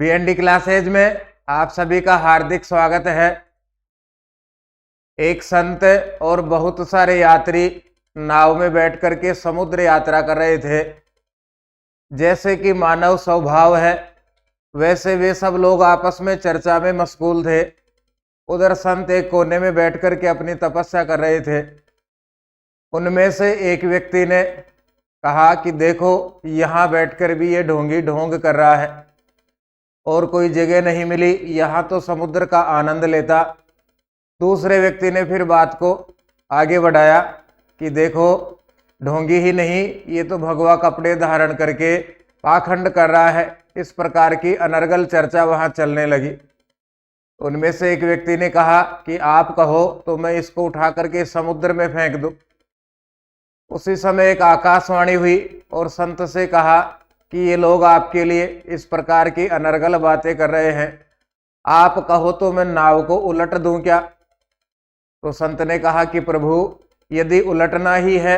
BND classes में आप सभी का हार्दिक स्वागत है। एक संत और बहुत सारे यात्री नाव में बैठ करके समुद्र यात्रा कर रहे थे। जैसे कि मानव स्वभाव है वैसे वे सब लोग आपस में चर्चा में मशगूल थे। उधर संत एक कोने में बैठ करके अपनी तपस्या कर रहे थे। उनमें से एक व्यक्ति ने कहा कि देखो, यहाँ बैठकर भी ये ढोंगी ढोंग कर रहा है और कोई जगह नहीं मिली, यहाँ तो समुद्र का आनंद लेता। दूसरे व्यक्ति ने फिर बात को आगे बढ़ाया कि देखो, ढोंगी ही नहीं, ये तो भगवा कपड़े धारण करके पाखंड कर रहा है। इस प्रकार की अनर्गल चर्चा वहाँ चलने लगी। उनमें से एक व्यक्ति ने कहा कि आप कहो तो मैं इसको उठा करके समुद्र में फेंक दूं। उसी समय एक आकाशवाणी हुई और संत से कहा कि ये लोग आपके लिए इस प्रकार की अनर्गल बातें कर रहे हैं, आप कहो तो मैं नाव को उलट दूं क्या? तो संत ने कहा कि प्रभु, यदि उलटना ही है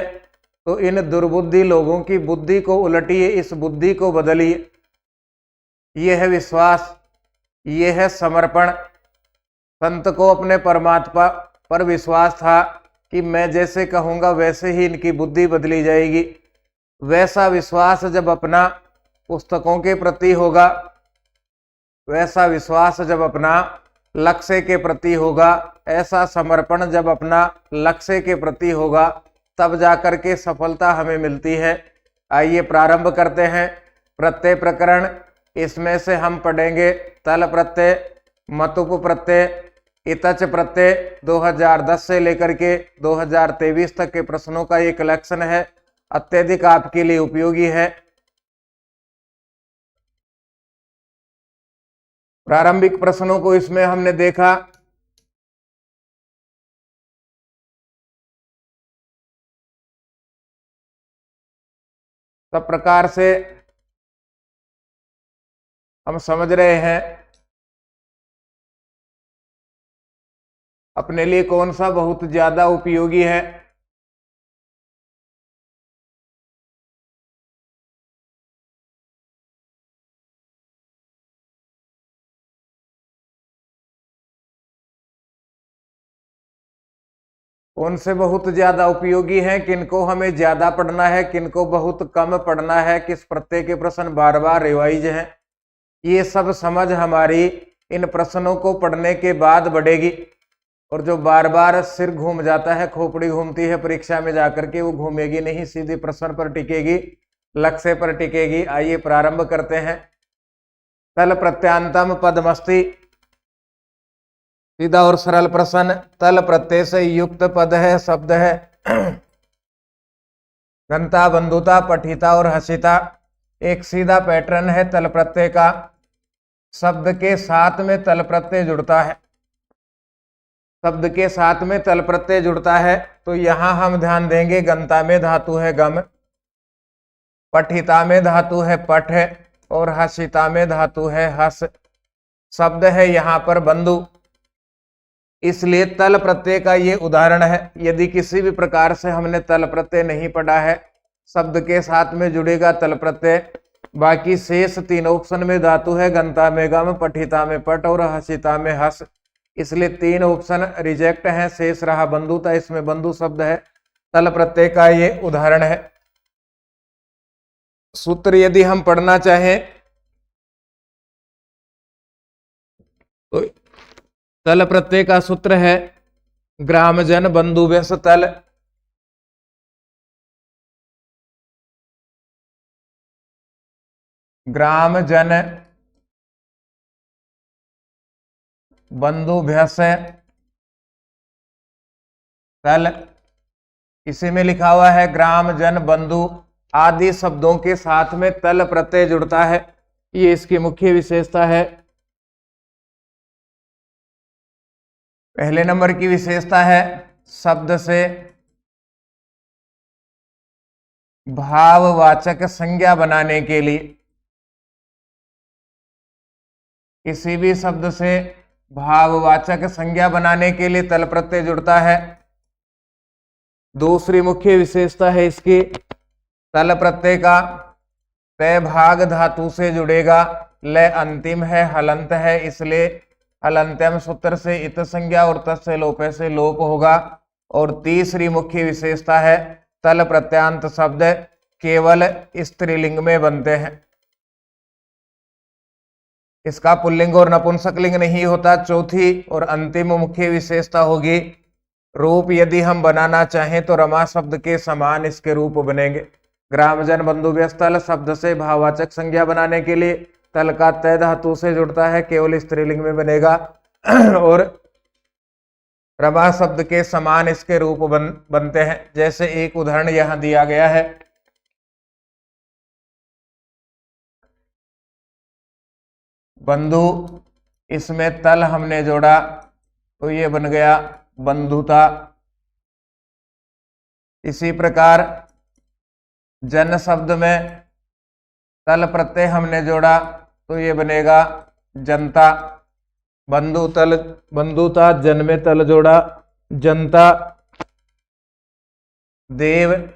तो इन दुर्बुद्धि लोगों की बुद्धि को उलटिए, इस बुद्धि को बदलिए। ये है विश्वास, ये है समर्पण। संत को अपने परमात्मा पर विश्वास था कि मैं जैसे कहूँगा वैसे ही इनकी बुद्धि बदली जाएगी। वैसा विश्वास जब अपना पुस्तकों के प्रति होगा, वैसा विश्वास जब अपना लक्ष्य के प्रति होगा, ऐसा समर्पण जब अपना लक्ष्य के प्रति होगा, तब जाकर के सफलता हमें मिलती है। आइए प्रारंभ करते हैं प्रत्यय प्रकरण। इसमें से हम पढ़ेंगे तल प्रत्यय, मतुप प्रत्यय, इतच प्रत्यय। 2010 से लेकर के 2023 तक के प्रश्नों का ये कलेक्शन है, अत्यधिक आपके लिए उपयोगी है। प्रारंभिक प्रश्नों को इसमें हमने देखा। सब प्रकार से हम समझ रहे हैं अपने लिए कौन सा बहुत ज्यादा उपयोगी है। कौन से बहुत ज्यादा उपयोगी हैं, किनको हमें ज्यादा पढ़ना है, किनको बहुत कम पढ़ना है, किस प्रत्यय के प्रश्न बार बार रिवाइज हैं, ये सब समझ हमारी इन प्रश्नों को पढ़ने के बाद बढ़ेगी। और जो बार बार सिर घूम जाता है, खोपड़ी घूमती है परीक्षा में जाकर के, वो घूमेगी नहीं, सीधी प्रश्न पर टिकेगी, लक्ष्य पर टिकेगी। आइए प्रारंभ करते हैं। तल प्रत्यांतम पदमस्ति, सीधा और सरल प्रश्न। तल प्रत्यय से युक्त पद है, शब्द है। घनता, बंधुता, पठिता और हसिता। एक सीधा पैटर्न है तल प्रत्यय का। शब्द के साथ में तल प्रत्यय जुड़ता है, शब्द के साथ में तल प्रत्यय जुड़ता है। तो यहां हम ध्यान देंगे, गंता में धातु है गम, पठिता में धातु है पठ है, और हसिता में धातु है हस। शब्द है यहां पर बंधु, इसलिए तल प्रत्यय का ये उदाहरण है। यदि किसी भी प्रकार से हमने तल प्रत्यय नहीं पढ़ा है, शब्द के साथ में जुड़ेगा तल प्रत्यय। बाकी शेष तीन ऑप्शन में धातु है, गंता में गम, पठिता में पट और हसिता में हस, इसलिए तीन ऑप्शन रिजेक्ट हैं। शेष रहा बंधुता, इसमें बंधु शब्द है, तल प्रत्यय का ये उदाहरण है। सूत्र यदि हम पढ़ना चाहें तो तल प्रत्यय का सूत्र है ग्राम जन बंधु व्यस तल। ग्राम जन बंधु भ्यस तल, इसी में लिखा हुआ है ग्राम जन बंधु आदि शब्दों के साथ में तल प्रत्यय जुड़ता है। ये इसकी मुख्य विशेषता है। पहले नंबर की विशेषता है शब्द से भाववाचक संज्ञा बनाने के लिए, किसी भी शब्द से भाववाचक संज्ञा बनाने के लिए तल प्रत्यय जुड़ता है। दूसरी मुख्य विशेषता है इसकी, तल प्रत्यय का तय भाग धातु से जुड़ेगा, ले अंतिम है, हलंत है, इसलिए हलंत्यम सूत्र से इत संज्ञा और तस्य लोपे से लोप होगा। और तीसरी मुख्य विशेषता है तल प्रत्यांत शब्द केवल स्त्रीलिंग में बनते हैं, इसका पुल्लिंग और नपुंसकलिंग नहीं होता। चौथी और अंतिम मुख्य विशेषता होगी रूप यदि हम बनाना चाहें तो रमा शब्द के समान इसके रूप बनेंगे। ग्रामजन बंधु व्यस्तल शब्द से भाववाचक संज्ञा बनाने के लिए तल का तय धातु से जुड़ता है, केवल स्त्रीलिंग में बनेगा। और रमा शब्द के समान इसके रूप बनते हैं। जैसे एक उदाहरण यहां दिया गया है, बंधु, इसमें तल हमने जोड़ा तो ये बन गया बंधुता। इसी प्रकार जन शब्द में तल प्रत्यय हमने जोड़ा तो ये बनेगा जनता। बंधु तल बंधुता, जन में तल जोड़ा जनता। देव,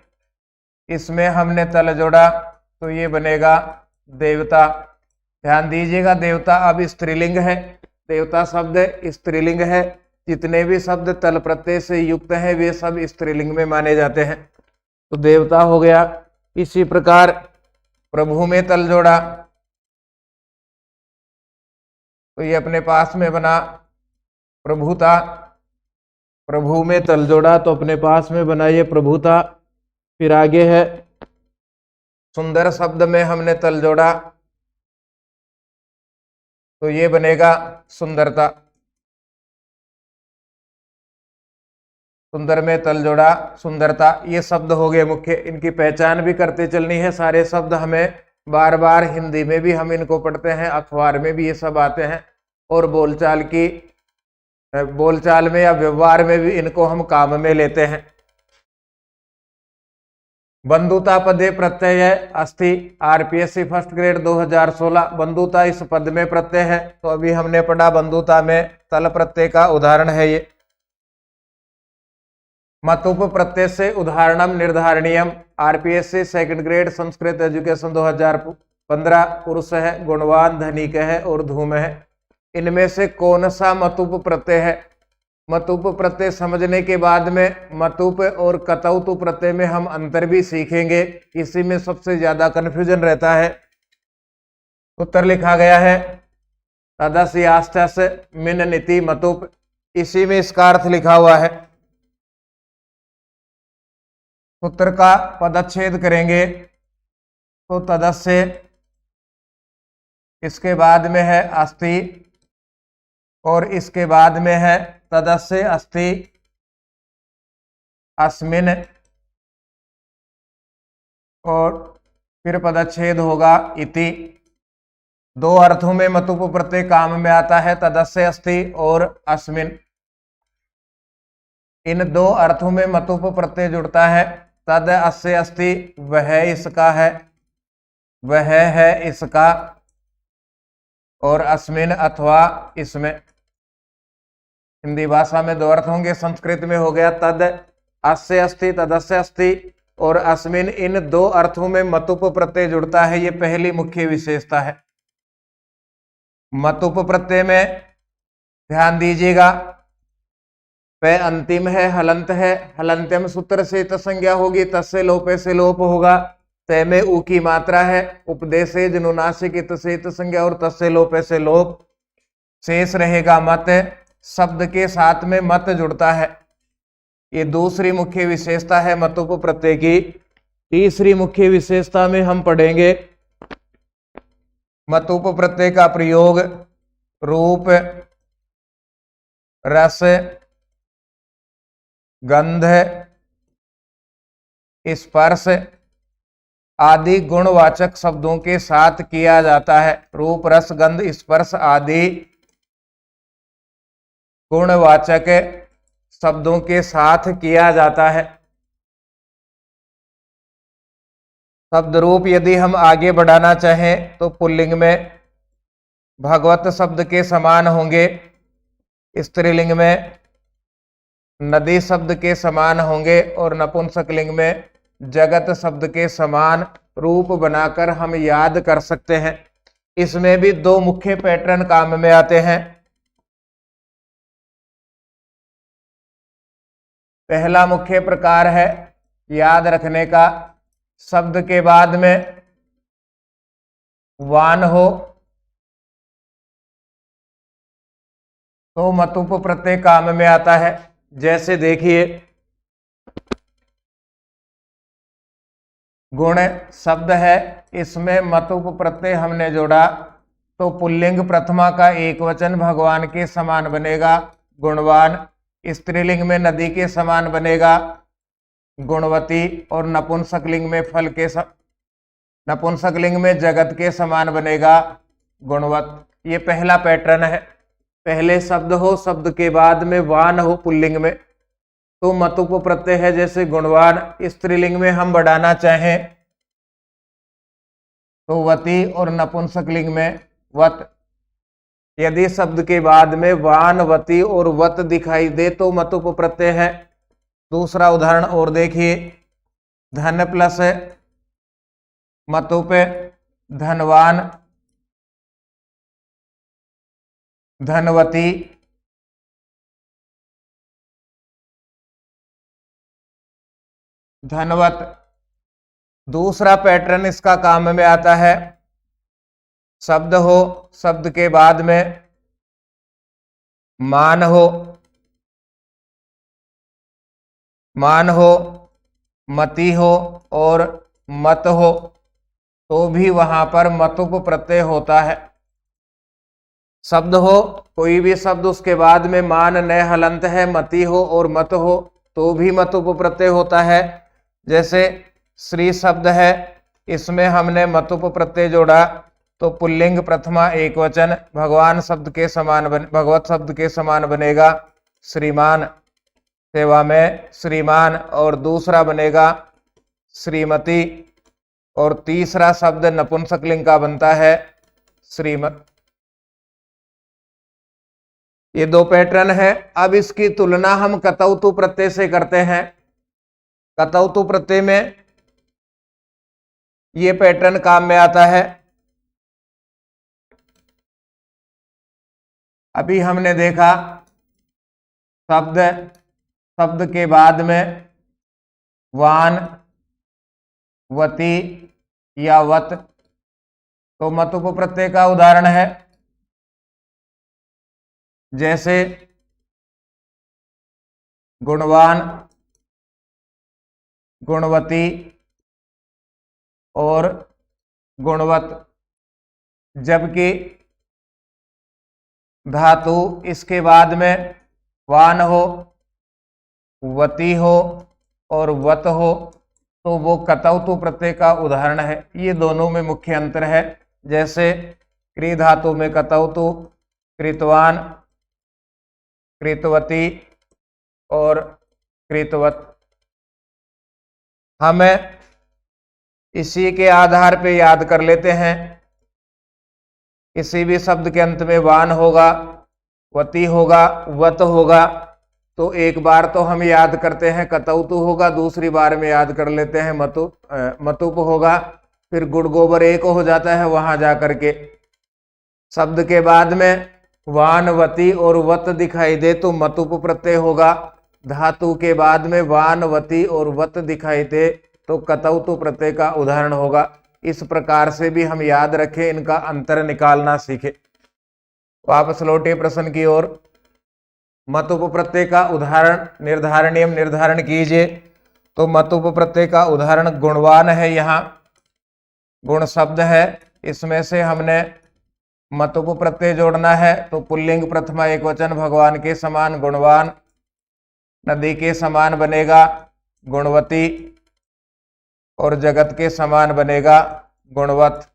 इसमें हमने तल जोड़ा तो ये बनेगा देवता। ध्यान दीजिएगा, देवता अब स्त्रीलिंग है, देवता शब्द स्त्रीलिंग है। जितने भी शब्द तल प्रत्यय से युक्त हैं वे सब स्त्रीलिंग में माने जाते हैं, तो देवता हो गया। इसी प्रकार प्रभु में तल जोड़ा तो ये अपने पास में बना प्रभुता। प्रभु में तल जोड़ा तो अपने पास में बना ये प्रभुता। फिर आगे है सुंदर शब्द में हमने तल जोड़ा तो ये बनेगा सुंदरता। सुंदर में तल जोड़ा सुंदरता। ये शब्द हो गए मुख्य, इनकी पहचान भी करते चलनी है। सारे शब्द हमें बार बार हिंदी में भी हम इनको पढ़ते हैं, अखबार में भी ये सब आते हैं, और बोलचाल में या व्यवहार में भी इनको हम काम में लेते हैं। बंधुता पदे प्रत्यय अस्थि, आरपीएससी फर्स्ट ग्रेड 2016। बंधुता इस पद में प्रत्यय है, तो अभी हमने पढ़ा बंधुता में तल प्रत्यय का उदाहरण है ये। मतुप प्रत्यय से उदाहरणम निर्धारणीयम, RPSC second grade Sanskrit education 2015। पुरुष है, गुणवान, धनिक है और धूम है। इनमें से कौन सा मतुप प्रत्यय है? मतुप प्रत्यय समझने के बाद में मतुप और कतौतु प्रत्यय में हम अंतर भी सीखेंगे, इसी में सबसे ज्यादा कंफ्यूजन रहता है। उत्तर लिखा गया है तदस्यास्तस मिन नीति मतुप, इसी में इसका अर्थ लिखा हुआ है। उत्तर का पदच्छेद करेंगे तो तदस्य, इसके बाद में है अस्ति और इसके बाद में है तदस्य अस्ति अस्मिन, और फिर पदच्छेद होगा इति। दो अर्थों में मतुप प्रत्यय काम में आता है, तदस्य अस्ति और अस्मिन। इन दो अर्थों में मतुप प्रत्यय जुड़ता है। तद अस्य अस्ति, वह इसका है, वह है इसका, और अस्मिन अथवा इसमें। हिंदी भाषा में दो अर्थ होंगे, संस्कृत में हो गया तद अस्य अस्ति, तदस्य अस्ति और अस्मिन। इन दो अर्थों में मतुप प्रत्यय जुड़ता है, ये पहली मुख्य विशेषता है। मतुप प्रत्यय में ध्यान दीजिएगा, पे अंतिम है, हलंत है, हलंत्यम सूत्र से त संज्ञा होगी, तस्य लोपे से लोप होगा। तय में ऊ की मात्रा है, उपदेशे जनुनासिक इत से इत संज्ञा और तस्य लोपे से लोप। शेष रहेगा मत, शब्द के साथ में मत जुड़ता है। ये दूसरी मुख्य विशेषता है मतुप प्रत्यय की। तीसरी मुख्य विशेषता में हम पढ़ेंगे मतुप प्रत्यय का प्रयोग रूप, रस, गंध, स्पर्श आदि गुणवाचक शब्दों के साथ किया जाता है। रूप, रस, गंध, स्पर्श आदि गुणवाचक शब्दों के साथ किया जाता है। शब्द रूप यदि हम आगे बढ़ाना चाहें तो पुल्लिंग में भगवत शब्द के समान होंगे, स्त्रीलिंग में नदी शब्द के समान होंगे और नपुंसकलिंग में जगत शब्द के समान रूप बनाकर हम याद कर सकते हैं। इसमें भी दो मुख्य पैटर्न काम में आते हैं। पहला मुख्य प्रकार है याद रखने का, शब्द के बाद में वान हो तो मतुप प्रत्यय काम में आता है। जैसे देखिए, गुण शब्द है, इसमें मतुप प्रत्यय हमने जोड़ा तो पुल्लिंग प्रथमा का एक वचन भगवान के समान बनेगा गुणवान, स्त्रीलिंग में नदी के समान बनेगा गुणवती, और नपुंसकलिंग में फल के नपुंसकलिंग में जगत के समान बनेगा गुणवत। ये पहला पैटर्न है। पहले शब्द हो, शब्द के बाद में वान हो पुल्लिंग में तो मतुप प्रत्यय है, जैसे गुणवान। स्त्रीलिंग में हम बढ़ाना चाहें तो वती, और नपुंसकलिंग में वत। यदि शब्द के बाद में वान, वती और वत दिखाई दे तो मतुप प्रत्यय है। दूसरा उदाहरण और देखिए, धन प्लस मतुप, धनवान, धनवती, धनवत। दूसरा पैटर्न इसका काम में आता है, शब्द हो, शब्द के बाद में मान हो, मान हो, मति हो और मत हो तो भी वहां पर मतुप प्रत्यय होता है। शब्द हो, कोई भी शब्द उसके बाद में मान न हलंत है, मति हो और मत हो तो भी मतुप प्रत्यय होता है। जैसे श्री शब्द है, इसमें हमने मतुप प्रत्यय जोड़ा तो पुल्लिंग प्रथमा एक वचन भगवान शब्द के समान भगवत शब्द के समान बनेगा श्रीमान, सेवा में श्रीमान, और दूसरा बनेगा श्रीमती, और तीसरा शब्द नपुंसकलिंग का बनता है श्रीमत। ये दो पैटर्न है। अब इसकी तुलना हम कतौतु प्रत्यय से करते हैं। कतौतु प्रत्यय में ये पैटर्न काम में आता है। अभी हमने देखा शब्द, शब्द के बाद में वान, वती या वत तो मतुप प्रत्यय का उदाहरण है। जैसे गुणवान, गुणवती और गुणवत। जबकि धातु इसके बाद में वान हो, वती हो और वत हो तो वो कतौतु प्रत्यय का उदाहरण है। ये दोनों में मुख्य अंतर है। जैसे क्री धातु में कतौतु, कृतवान, कृतवती और कृतवत। हमें इसी के आधार पे याद कर लेते हैं। किसी भी शब्द के अंत में वान होगा, वती होगा, वत होगा तो एक बार तो हम याद करते हैं कतौतु होगा, दूसरी बार में याद कर लेते हैं मतुप होगा, फिर गुड़ गोबर एक हो जाता है वहां जाकर के। शब्द के बाद में वान, वती और वत दिखाई दे तो मतुप प्रत्यय होगा। धातु के बाद में वान, वती और वत दिखाई दे तो कतौतु प्रत्यय का उदाहरण होगा। इस प्रकार से भी हम याद रखें, इनका अंतर निकालना सीखें। वापस लौटे प्रश्न की ओर। मतुप प्रत्यय का उदाहरण निर्धारण कीजिए। तो मतुप प्रत्यय का उदाहरण गुणवान है। यहाँ गुण शब्द है, इसमें से हमने मतुप प्रत्यय जोड़ना है तो पुल्लिंग प्रथमा एक वचन भगवान के समान गुणवान, नदी के समान बनेगा गुणवती और जगत के समान बनेगा गुणवत।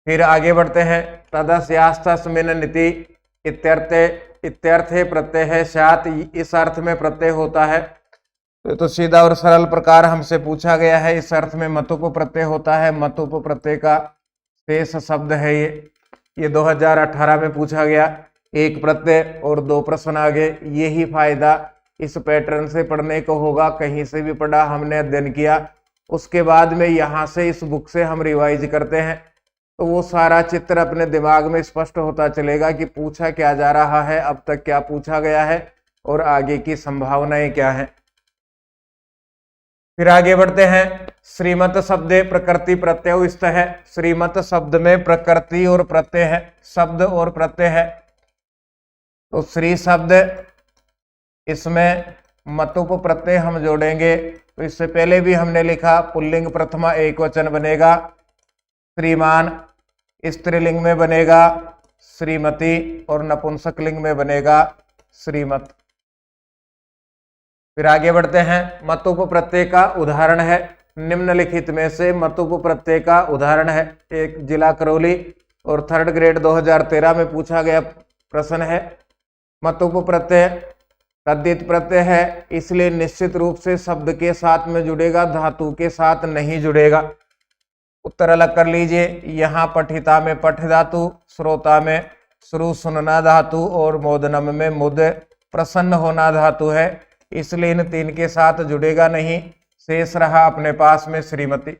फिर आगे बढ़ते हैं। तदस्यास्तस्मिन् नीति इत्यर्थे प्रत्यय है स्यात्, इस अर्थ में प्रत्यय होता है। तो सीधा और सरल प्रकार हमसे पूछा गया है, इस अर्थ में मतुप प्रत्यय होता है। मतुप प्रत्यय का शेष शब्द है ये 2018 में पूछा गया। एक प्रत्यय और 2 प्रश्न आगे। यही फायदा इस पैटर्न से पढ़ने को होगा। कहीं से भी पढ़ा, हमने अध्ययन किया उसके बाद में यहाँ से इस बुक से हम रिवाइज करते हैं, तो वो सारा चित्र अपने दिमाग में स्पष्ट होता चलेगा कि पूछा क्या जा रहा है, अब तक क्या पूछा गया है और आगे की संभावनाएं क्या है। फिर आगे बढ़ते हैं। श्रीमत शब्दे प्रकृति प्रत्यय स्थ है। श्रीमत शब्द में प्रकृति और प्रत्यय है, शब्द और प्रत्यय है। तो श्री शब्द, इसमें मतुप प्रत्यय हम जोड़ेंगे। तो इससे पहले भी हमने लिखा पुल्लिंग प्रथमा एक वचन बनेगा श्रीमान, स्त्रीलिंग में बनेगा श्रीमती और नपुंसकलिंग में बनेगा श्रीमत। फिर आगे बढ़ते हैं। मतुप प्रत्यय का उदाहरण है, निम्नलिखित में से मतुप प्रत्यय का उदाहरण है। एक जिला करौली और 3rd ग्रेड 2013 में पूछा गया प्रश्न है। मतुप प्रत्यय तद्धित प्रत्यय है, इसलिए निश्चित रूप से शब्द के साथ में जुड़ेगा, धातु के साथ नहीं जुड़ेगा। उत्तर अलग कर लीजिए। यहाँ पठिता में पठ धातु, श्रोता में श्रु सुनना धातु और मोदनम में मुद प्रसन्न होना धातु है, इसलिए इन 3 के साथ जुड़ेगा नहीं। शेष रहा अपने पास में श्रीमती।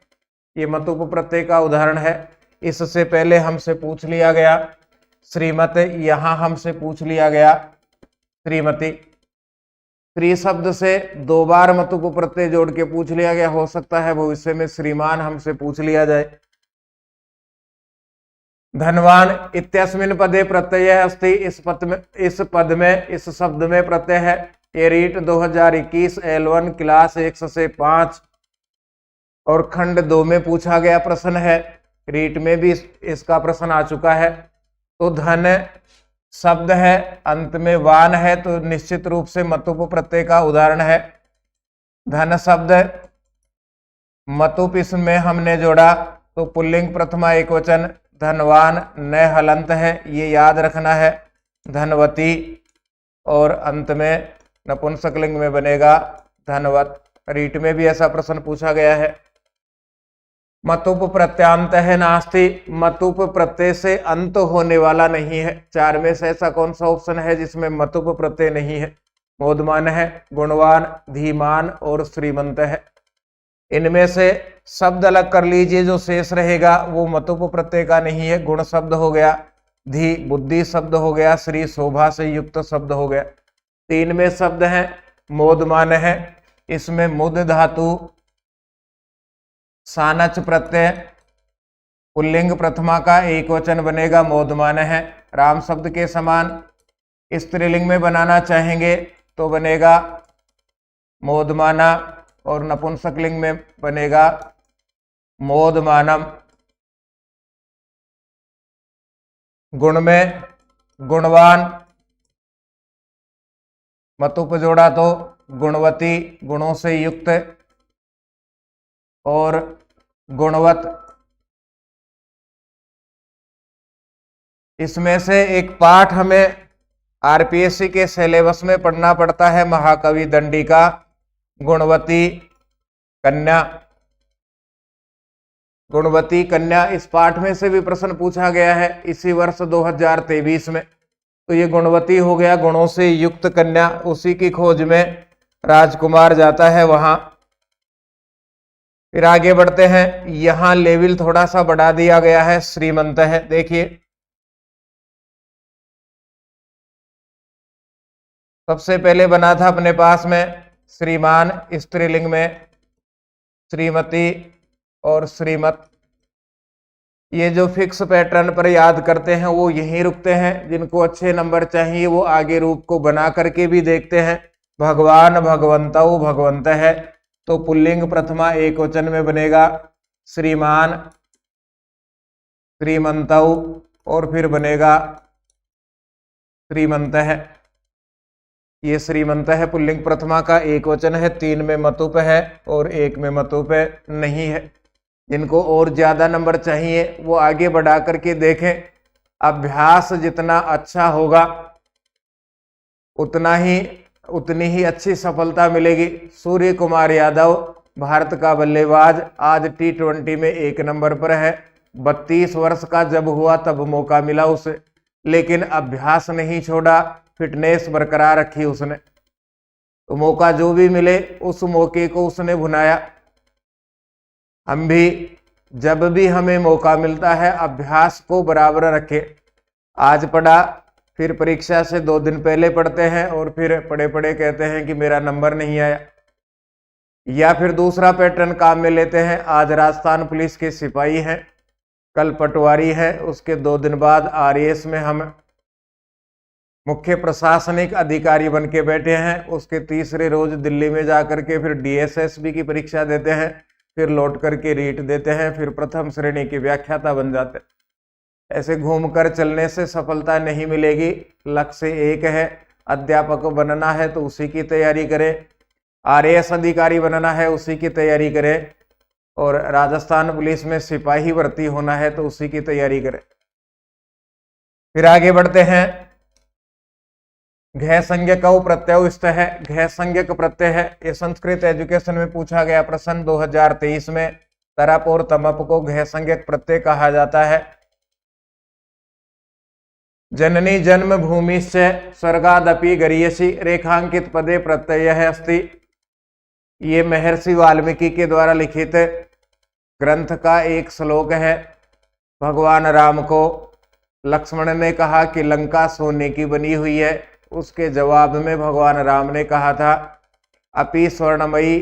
ये मतुप प्रत्यय का उदाहरण है। इससे पहले हमसे पूछ लिया गया श्रीमत, यहाँ हमसे पूछ लिया गया श्रीमती। श्री शब्द से 2 बार मतुप प्रत्यय जोड़ के पूछ लिया गया, हो सकता है भविष्य में श्रीमान हमसे पूछ लिया जाए। धनवान इत्यस्मिन् पदे प्रत्यय अस्ति, इस पद में इस शब्द में प्रत्यय है। ये रीट 2021 L1 क्लास 1 से 5 और खंड 2 में पूछा गया प्रश्न है। रीट में भी इसका प्रश्न आ चुका है। तो धन शब्द है, अंत में वान है, तो निश्चित रूप से मतुप प्रत्यय का उदाहरण है। धन शब्द मतुप इसमें हमने जोड़ा, तो पुल्लिंग प्रथमा एक वचन धनवान न हलंत है, ये याद रखना है। धनवती और अंत में नपुंसकलिंग में बनेगा धनवत। रीट में भी ऐसा प्रश्न पूछा गया है। मतुप प्रत्यांत है नास्ति, मतुप प्रत्यय से अंत होने वाला नहीं है। 4 में से ऐसा कौन सा ऑप्शन है जिसमें मतुप प्रत्यय नहीं है? मोदमान है, गुणवान, धीमान और श्रीमंत है। इनमें से शब्द अलग कर लीजिए, जो शेष रहेगा वो मतुप प्रत्यय का नहीं है। गुण शब्द हो गया, धी बुद्धि शब्द हो गया, श्री शोभा से युक्त शब्द हो गया। 3 में शब्द है, मोदमान है, इसमें मुद धातु, सानच प्रत्यय, पुल्लिंग प्रथमा का एक वचन बनेगा मोदमान है। राम शब्द के समान स्त्रीलिंग में बनाना चाहेंगे तो बनेगा मोदमाना और नपुंसकलिंग में बनेगा मोदमानम। गुण में गुणवान, मतुप जोड़ा तो गुणवती, गुणों से युक्त, और गुणवत। इसमें से एक पाठ हमें आरपीएससी के सिलेबस में पढ़ना पड़ता है, महाकवि दंडी का गुणवती कन्या। गुणवती कन्या इस पाठ में से भी प्रश्न पूछा गया है इसी वर्ष 2023 में। तो ये गुणवती हो गया, गुणों से युक्त कन्या। उसी की खोज में राजकुमार जाता है वहां। फिर आगे बढ़ते हैं। यहां लेवल थोड़ा सा बढ़ा दिया गया है, श्रीमंत है। देखिए सबसे पहले बना था अपने पास में श्रीमान, स्त्रीलिंग में श्रीमती और श्रीमत। ये जो फिक्स पैटर्न पर याद करते हैं वो यहीं रुकते हैं। जिनको अच्छे नंबर चाहिए वो आगे रूप को बना करके भी देखते हैं। भगवान, भगवंतौ, भगवंत है, तो पुल्लिंग प्रथमा एक वचन में बनेगा श्रीमान, श्रीमंतौ, और फिर बनेगा श्रीमंत है। ये श्रीमंत है, पुल्लिंग प्रथमा का एक वचन है। 3 में मतुप है और 1 में मतुप नहीं है। जिनको और ज्यादा नंबर चाहिए वो आगे बढ़ा करके देखें। अभ्यास जितना अच्छा होगा उतनी ही अच्छी सफलता मिलेगी। सूर्य कुमार यादव भारत का बल्लेबाज आज T20 में 1 नंबर पर है। 32 वर्ष का जब हुआ तब मौका मिला उसे, लेकिन अभ्यास नहीं छोड़ा, फिटनेस बरकरार रखी उसने। तो मौका जो भी मिले उस मौके को उसने भुनाया। हम भी जब भी हमें मौका मिलता है अभ्यास को बराबर रखें। आज पढ़ा, फिर परीक्षा से 2 दिन पहले पढ़ते हैं और फिर पढ़े पढ़े कहते हैं कि मेरा नंबर नहीं आया। या फिर दूसरा पैटर्न काम में लेते हैं, आज राजस्थान पुलिस के सिपाही हैं, कल पटवारी है, उसके 2 दिन बाद आरएएस में हम मुख्य प्रशासनिक अधिकारी बन के बैठे हैं। उसके तीसरे रोज दिल्ली में जाकर के फिर डीएसएसबी की परीक्षा देते हैं, फिर लौट करके रीट देते हैं, फिर प्रथम श्रेणी के व्याख्याता बन जाते हैं। ऐसे घूमकर चलने से सफलता नहीं मिलेगी। लक्ष्य एक है, अध्यापक बनना है तो उसी की तैयारी करें, आरएएस अधिकारी बनना है उसी की तैयारी करें, और राजस्थान पुलिस में सिपाही भर्ती होना है तो उसी की तैयारी करें। फिर आगे बढ़ते हैं। घ संज्ञक प्रत्यय स्थ है। घ संज्ञक प्रत्यय है, ये संस्कृत एजुकेशन में पूछा गया प्रश्न 2023 में। तरप और तमप को घ संज्ञक प्रत्यय कहा जाता है। जननी जन्म भूमि से स्वर्गादपि गरीयसी रेखांकित पदे प्रत्यय है अस्ति। ये महर्षि वाल्मीकि के द्वारा लिखित ग्रंथ का एक श्लोक है। भगवान राम को लक्ष्मण ने कहा कि लंका सोने की बनी हुई है, उसके जवाब में भगवान राम ने कहा था अपि स्वर्णमयी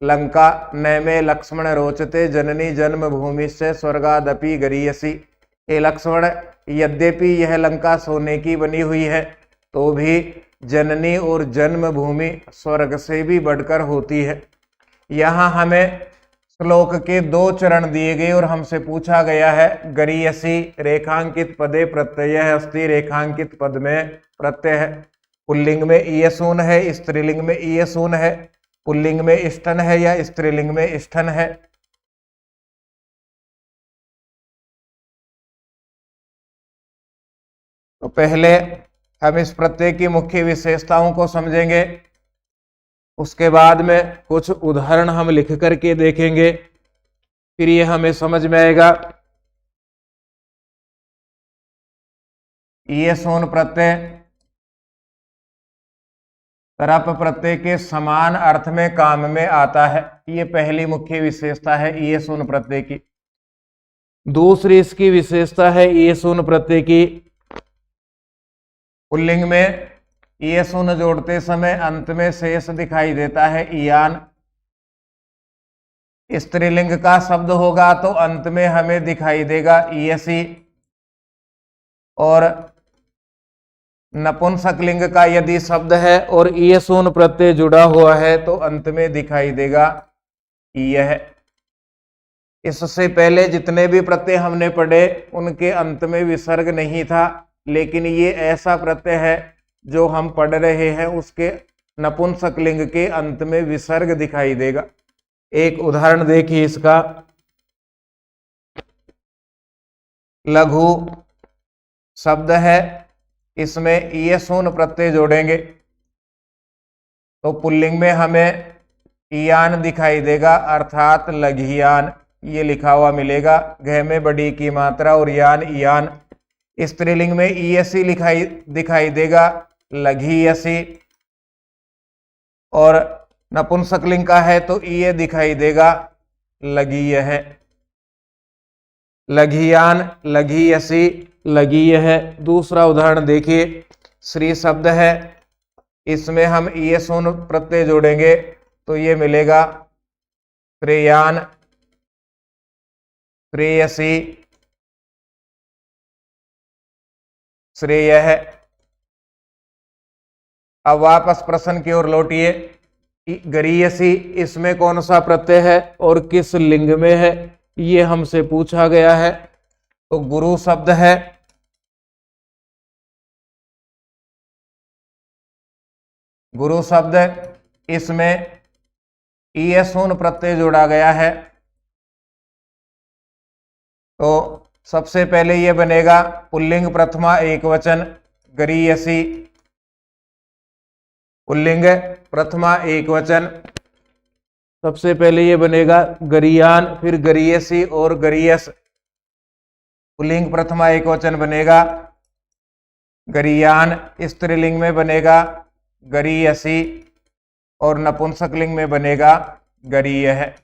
लंका न में लक्ष्मण रोचते जननी जन्म भूमि से स्वर्गादपि गरीयसी। हे लक्ष्मण, यद्यपि यह लंका सोने की बनी हुई है तो भी जननी और जन्म भूमि स्वर्ग से भी बढ़कर होती है। यहाँ हमें श्लोक के 2 चरण दिए गए और हमसे पूछा गया है गरीयसी रेखांकित पदे प्रत्यय है अस्ति। रेखांकित पद में प्रत्यय है। पुल्लिंग में ईयसून है, स्त्रीलिंग में ईयसून है। पुल्लिंग में इष्टन है या स्त्रीलिंग में इष्टन है। तो पहले हम इस प्रत्यय की मुख्य विशेषताओं को समझेंगे, उसके बाद में कुछ उदाहरण हम लिख करके देखेंगे, फिर ये हमें समझ में आएगा। ईयसून प्रत्यय तरप प्रत्यय के समान अर्थ में काम में आता है। ये पहली मुख्य विशेषता है ईयसून प्रत्यय की। दूसरी इसकी विशेषता है ईयसून प्रत्यय की पुल्लिंग में ईयसून जोड़ते समय अंत में शेष दिखाई देता है ईयान। स्त्रीलिंग का शब्द होगा तो अंत में हमें दिखाई देगा ईयसी, और नपुंसक लिंग का यदि शब्द है और ईयसून प्रत्यय जुड़ा हुआ है तो अंत में दिखाई देगा ईयह। इससे पहले जितने भी प्रत्यय हमने पढ़े उनके अंत में विसर्ग नहीं था, लेकिन ये ऐसा प्रत्यय है जो हम पढ़ रहे हैं उसके नपुंसक लिंग के अंत में विसर्ग दिखाई देगा। एक उदाहरण देखिए इसका। लघु शब्द है, इसमें ईयसून प्रत्यय जोड़ेंगे तो पुल्लिंग में हमें ईयान दिखाई देगा, अर्थात लघियान ये लिखा हुआ मिलेगा। घ में बड़ी की मात्रा और यान ईयान। स्त्रीलिंग में ईयसी दिखाई देगा, लघीयसी, और नपुंसक लिंग का है तो ईय दिखाई देगा, लघीय है। लघियान, लघीयसी, लघीय है। दूसरा उदाहरण देखिए। श्री शब्द है, इसमें हम ईयसून प्रत्यय जोड़ेंगे तो ये मिलेगा श्रेयान, श्रेयसी, श्रेय है। अब वापस प्रश्न की ओर लौटिए। गरीयसी इसमें कौन सा प्रत्यय है और किस लिंग में है, ये हमसे पूछा गया है। तो गुरु शब्द है, गुरु शब्द इसमें ईयसून प्रत्यय जोड़ा गया है तो सबसे पहले ये बनेगा पुल्लिंग प्रथमा एकवचन गरीयसी। पुल्लिंग प्रथमा एकवचन, सबसे पहले ये बनेगा गरीयान, फिर गरीयसी और गरीयस। पुल्लिंग प्रथमा एकवचन बनेगा गरीयान, स्त्रीलिंग में बनेगा गरीयसी और नपुंसक लिंग में बनेगा गरीय है।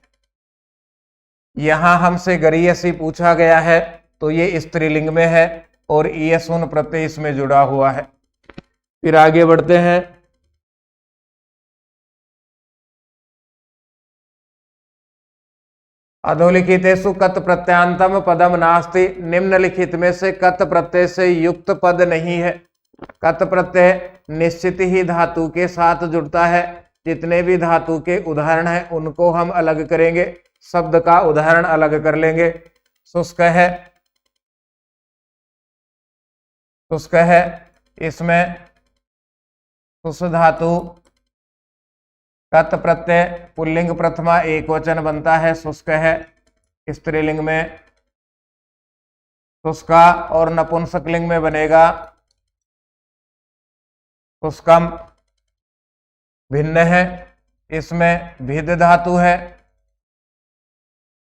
यहां हमसे गरीयसी पूछा गया है तो ये स्त्रीलिंग में है और ईयसुन प्रत्यय इसमें जुड़ा हुआ है। फिर आगे बढ़ते हैं। अधोलिखितेषु कत प्रत्यांतम पदम नास्ति, निम्नलिखित में से कत प्रत्यय से युक्त पद नहीं है। कत प्रत्यय निश्चित ही धातु के साथ जुड़ता है। जितने भी धातु के उदाहरण हैं उनको हम अलग करेंगे, शब्द का उदाहरण अलग कर लेंगे। शुष्क है, शुष्क है, इसमें शुष्क धातु कत प्रत्यय पुल्लिंग प्रथमा एक वचन बनता है, शुष्क है। स्त्रीलिंग में शुष्का और नपुंसकलिंग में बनेगा शुष्कम। भिन्न है, इसमें भिद धातु है,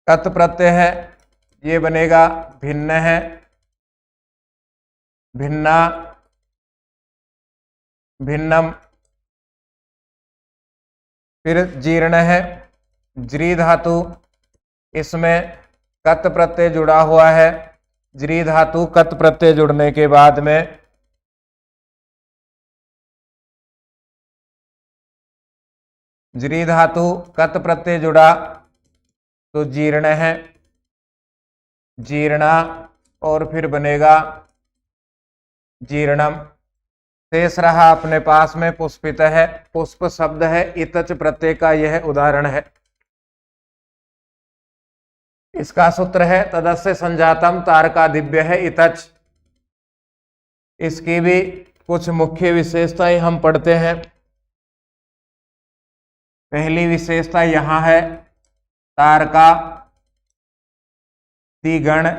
कत प्रत्यय है, ये बनेगा भिन्न है, भिन्ना, भिन्नम। फिर जीर्ण है, ज्री धातु, इसमें कत प्रत्यय जुड़ा हुआ है। ज्री धातु कत प्रत्यय जुड़ने के बाद में ज्री धातु कत प्रत्यय जुड़ा तो जीर्ण है, जीर्णा, और फिर बनेगा जीर्णम। शेष रहा अपने पास में पुष्पित है, पुष्प शब्द है, इतच प्रत्यय का यह उदाहरण है। इसका सूत्र है तदस्य संजातम तारका दिव्य है इतच। इसकी भी कुछ मुख्य विशेषताएं हम पढ़ते हैं। पहली विशेषता यहां है तारका दिगण,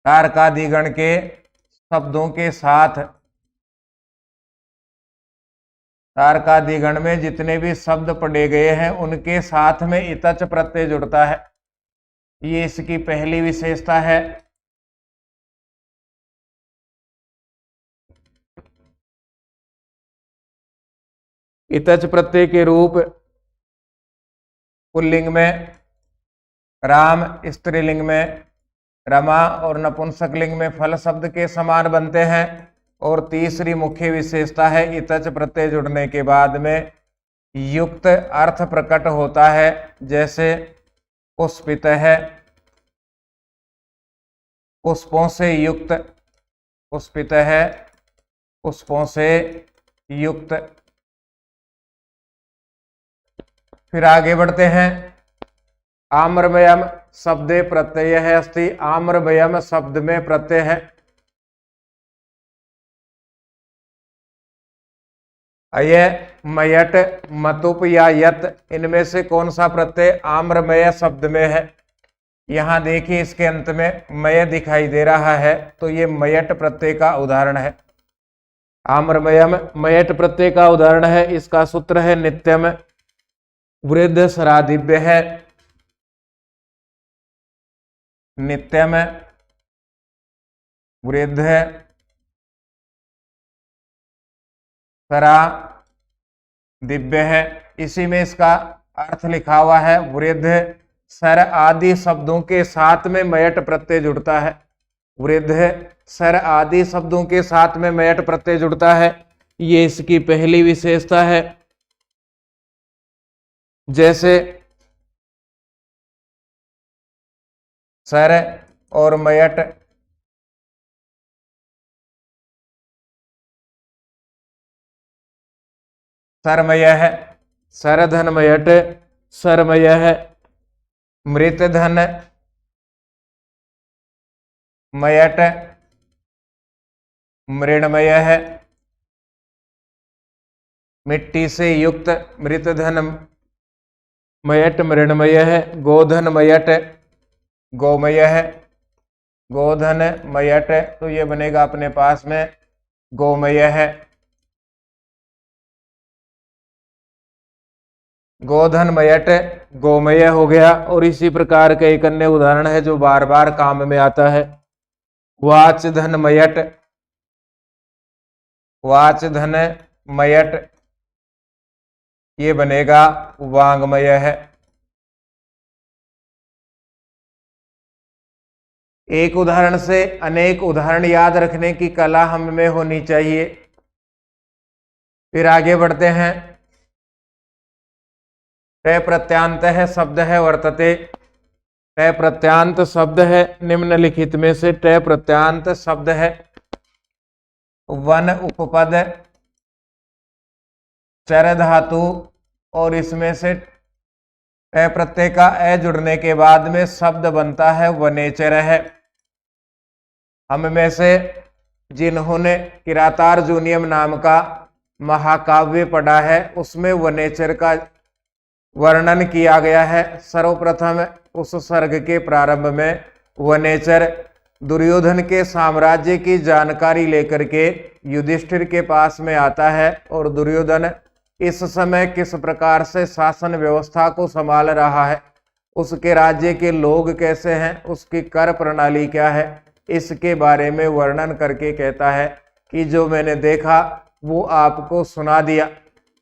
तारका दिगण के शब्दों के साथ, तारका दिगण में जितने भी शब्द पढ़े गए हैं उनके साथ में इतच प्रत्यय जुड़ता है। ये इसकी पहली विशेषता है। इतच प्रत्यय के रूप पुल्लिंग में राम, स्त्रीलिंग में रमा और नपुंसकलिंग में फल शब्द के समान बनते हैं। और तीसरी मुख्य विशेषता है इतच प्रत्यय जुड़ने के बाद में युक्त अर्थ प्रकट होता है। जैसे पुष्पित है, पुष्पों से युक्त, पुष्पित है, पुष्पों से युक्त। फिर आगे बढ़ते हैं। आम्रमयम शब्दे प्रत्यय है अस्ति, आम्रमयम शब्द में प्रत्यय है। अय, मयट, मतुप या यत, इनमें से कौन सा प्रत्यय आम्रमय शब्द में है? यहां देखिए इसके अंत में मय दिखाई दे रहा है तो ये मयट प्रत्यय का उदाहरण है। आम्रमयम मयट प्रत्यय का उदाहरण है। इसका सूत्र है नित्यम, वृद्ध सरादिव्य है, नित्यम वृद्ध सरा दिव्य है। इसी में इसका अर्थ लिखा हुआ है वृद्ध सर आदि शब्दों के साथ में मयट प्रत्यय जुड़ता है। वृद्ध सर आदि शब्दों के साथ में मयट प्रत्यय जुड़ता है, ये इसकी पहली विशेषता है। जैसे सर और मयट, सरमय है, सरधन मयट सरमय है, मृत धन मयट मृणमय है, मिट्टी से युक्त मृत धन मयट मृणमय है, गोधन मयट गोमय है, गोधन मयट तो ये बनेगा अपने पास में गोमय है। गोधन मयट गोमय हो गया। और इसी प्रकार का एक अन्य उदाहरण है जो बार बार काम में आता है, वाच धन मयट, वाच धन मयट, ये बनेगा वांगमय है। एक उदाहरण से अनेक उदाहरण याद रखने की कला हम में होनी चाहिए। फिर आगे बढ़ते हैं। ट प्रत्यांत है शब्द है वर्तते। ट प्रत्यांत शब्द है निम्नलिखित में से ट प्रत्यांत शब्द है वन उपपद, चर धातु, और इसमें से ट प्रत्यय का ए जुड़ने के बाद में शब्द बनता है वनेचर है। हम में से जिन्होंने किरातार्जुनीयम नाम का महाकाव्य पढ़ा है उसमें वनेचर का वर्णन किया गया है। सर्वप्रथम उस सर्ग के प्रारंभ में वनेचर दुर्योधन के साम्राज्य की जानकारी लेकर के युधिष्ठिर के पास में आता है और दुर्योधन इस समय किस प्रकार से शासन व्यवस्था को संभाल रहा है, उसके राज्य के लोग कैसे हैं, उसकी कर प्रणाली क्या है, इसके बारे में वर्णन करके कहता है कि जो मैंने देखा वो आपको सुना दिया।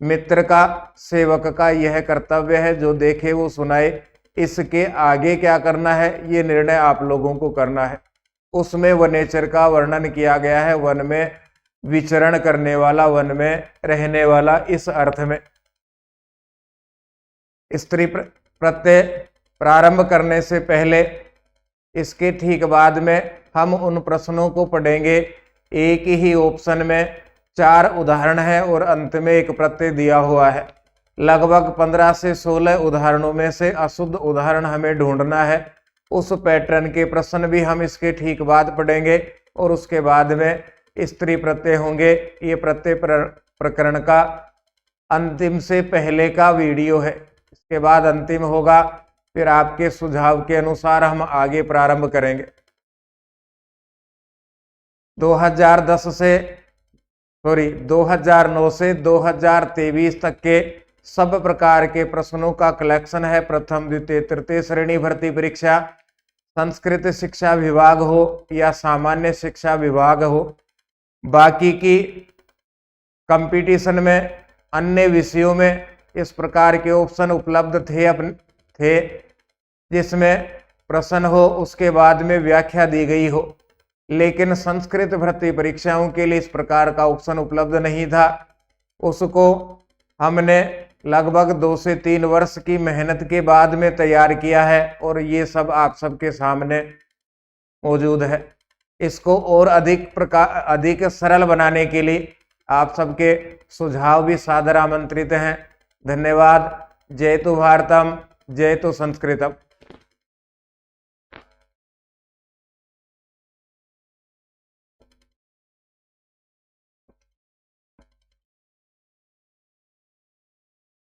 मित्र का सेवक का यह कर्तव्य है, जो देखे वो सुनाए। इसके आगे क्या करना है ये निर्णय आप लोगों को करना है। उसमें वनेचर का वर्णन किया गया है, वन में विचरण करने वाला, वन में रहने वाला, इस अर्थ में। स्त्री प्रत्यय प्रारंभ करने से पहले इसके ठीक बाद में हम उन प्रश्नों को पढ़ेंगे। एक ही ऑप्शन में 4 उदाहरण है और अंत में एक प्रत्यय दिया हुआ है। लगभग 15 से 16 उदाहरणों में से अशुद्ध उदाहरण हमें ढूंढना है। उस पैटर्न के प्रश्न भी हम इसके ठीक बाद पढ़ेंगे और उसके बाद में स्त्री प्रत्यय होंगे। ये प्रत्यय प्रकरण का अंतिम से पहले का वीडियो है, इसके बाद अंतिम होगा। फिर आपके सुझाव के अनुसार हम आगे प्रारंभ करेंगे। 2009 से 2023 तक के सब प्रकार के प्रश्नों का कलेक्शन है। प्रथम द्वितीय तृतीय श्रेणी भर्ती परीक्षा, संस्कृत शिक्षा विभाग हो या सामान्य शिक्षा विभाग हो, बाकी की कंपटीशन में अन्य विषयों में इस प्रकार के ऑप्शन उपलब्ध थे जिसमें प्रश्न हो उसके बाद में व्याख्या दी गई हो। लेकिन संस्कृत भर्ती परीक्षाओं के लिए इस प्रकार का ऑप्शन उपलब्ध नहीं था। उसको हमने लगभग 2 से 3 वर्ष की मेहनत के बाद में तैयार किया है और ये सब आप सबके सामने मौजूद है। इसको और अधिक सरल बनाने के लिए आप सबके सुझाव भी सादर आमंत्रित हैं। धन्यवाद। जय तो भारतम, जय तो संस्कृतम।